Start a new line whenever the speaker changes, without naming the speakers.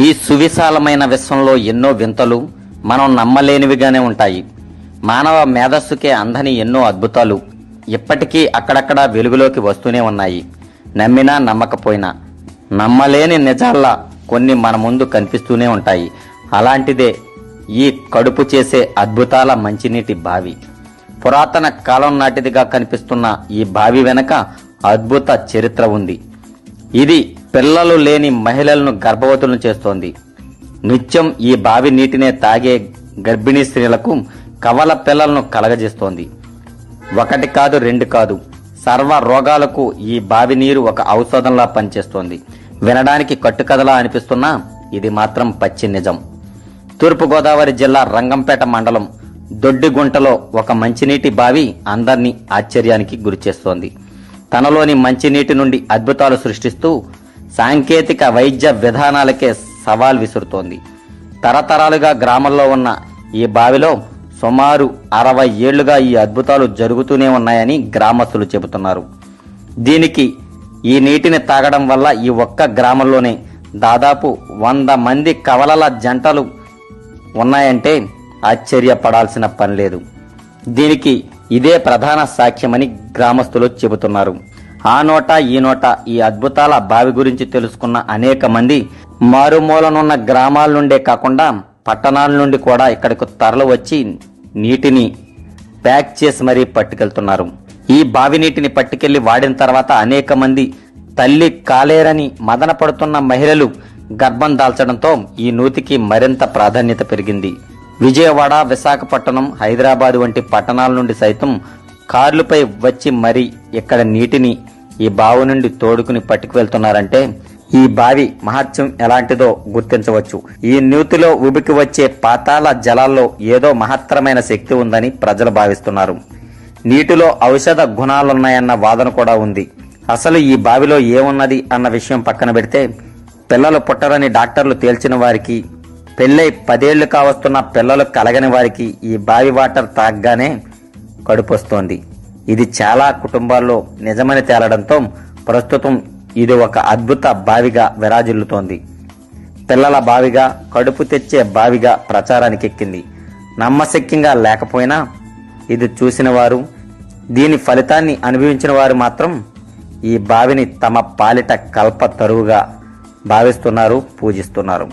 ఈ సువిశాలమైన విశ్వంలో ఎన్నో వింతలు మనం నమ్మలేనివిగానే ఉంటాయి. మానవ మేధస్సుకే అందని ఎన్నో అద్భుతాలు ఇప్పటికీ అక్కడక్కడా వెలుగులోకి వస్తూనే ఉన్నాయి. నమ్మినా నమ్మకపోయినా నమ్మలేని నిజాల్లా కొన్ని మన ముందు కనిపిస్తూనే ఉంటాయి. అలాంటిదే ఈ కడుపు చేసే అద్భుతాల మంచినీటి బావి. పురాతన కాలం నాటిదిగా కనిపిస్తున్న ఈ బావి వెనక అద్భుత చరిత్ర ఉంది. ఇది పిల్లలు లేని మహిళలను గర్భవతులను చేస్తోంది. నిత్యం ఈ బావి నీటినే తాగే గర్భిణీ స్త్రీలకు కవల పిల్లలను కలగజేస్తోంది. ఒకటి కాదు, రెండు కాదు, సర్వ రోగాలకు ఈ బావి నీరు ఒక ఔషధంలా పనిచేస్తోంది. వినడానికి కట్టుకథలా అనిపిస్తున్నా ఇది మాత్రం పచ్చి నిజం. తూర్పుగోదావరి జిల్లా రంగంపేట మండలం దొడ్డిగుంటలో ఒక మంచినీటి బావి అందర్నీ ఆశ్చర్యానికి గురిచేస్తోంది. తనలోని మంచినీటి నుండి అద్భుతాలు సృష్టిస్తూ సాంకేతిక వైద్య విధానాలకే సవాల్ విసురుతోంది. తరతరాలుగా గ్రామంలో ఉన్న ఈ బావిలో సుమారు 60 ఏళ్లుగా ఈ అద్భుతాలు జరుగుతూనే ఉన్నాయని గ్రామస్తులు చెబుతున్నారు. దీనికి ఈ నీటిని తాగడం వల్ల ఈ ఒక్క గ్రామంలోనే దాదాపు 100 మంది కవలల జంటలు ఉన్నాయంటే ఆశ్చర్యపడాల్సిన పని లేదు. దీనికి ఇదే ప్రధాన సాక్ష్యమని గ్రామస్తులు చెబుతున్నారు. ఆ నోట ఈ నోట ఈ అద్భుతాల బావి గురించి తెలుసుకున్న అనేక మంది మారుమూలనున్న గ్రామాల నుండే కాకుండా పట్టణాల నుండి కూడా ఇక్కడికి తరలి వచ్చి నీటిని ప్యాక్ చేసి మరీ పట్టుకెళ్తున్నారు. ఈ బావి నీటిని పట్టుకెళ్లి వాడిన తర్వాత అనేక మంది తల్లి కాలేరని మదన పడుతున్న మహిళలు గర్భం దాల్చడంతో ఈ నూతికి మరింత ప్రాధాన్యత పెరిగింది. విజయవాడ, విశాఖపట్నం, హైదరాబాద్ వంటి పట్టణాల నుండి సైతం కార్లపై వచ్చి మరీ ఇక్కడ నీటిని ఈ బావి నుండి తోడుకుని పట్టుకు వెళ్తున్నారంటే ఈ బావి మహత్యం ఎలాంటిదో గుర్తించవచ్చు. ఈ నూతిలో ఉబికి వచ్చే పాతాళ జలాల్లో ఏదో మహత్తరమైన శక్తి ఉందని ప్రజలు భావిస్తున్నారు. నీటిలో ఔషధ గుణాలున్నాయన్న వాదన కూడా ఉంది. అసలు ఈ బావిలో ఏమున్నది అన్న విషయం పక్కన పెడితే పిల్లలు పుట్టరని డాక్టర్లు తేల్చిన వారికి, పెళ్ళై 10 ఏళ్లు కావస్తున్న పిల్లలు కలగని వారికి ఈ బావి వాటర్ తాగగానే కడుపొస్తోంది. ఇది చాలా కుటుంబాల్లో నిజమని తేలడంతో ప్రస్తుతం ఇది ఒక అద్భుత బావిగా విరాజిల్లుతోంది. పిల్లల బావిగా, కడుపు తెచ్చే బావిగా ప్రచారానికి ఎక్కింది. నమ్మశక్యంగా లేకపోయినా ఇది చూసిన వారు, దీని ఫలితాన్ని అనుభవించిన వారు మాత్రం ఈ బావిని తమ పాలిట కల్ప తరువుగా భావిస్తున్నారు, పూజిస్తున్నారు.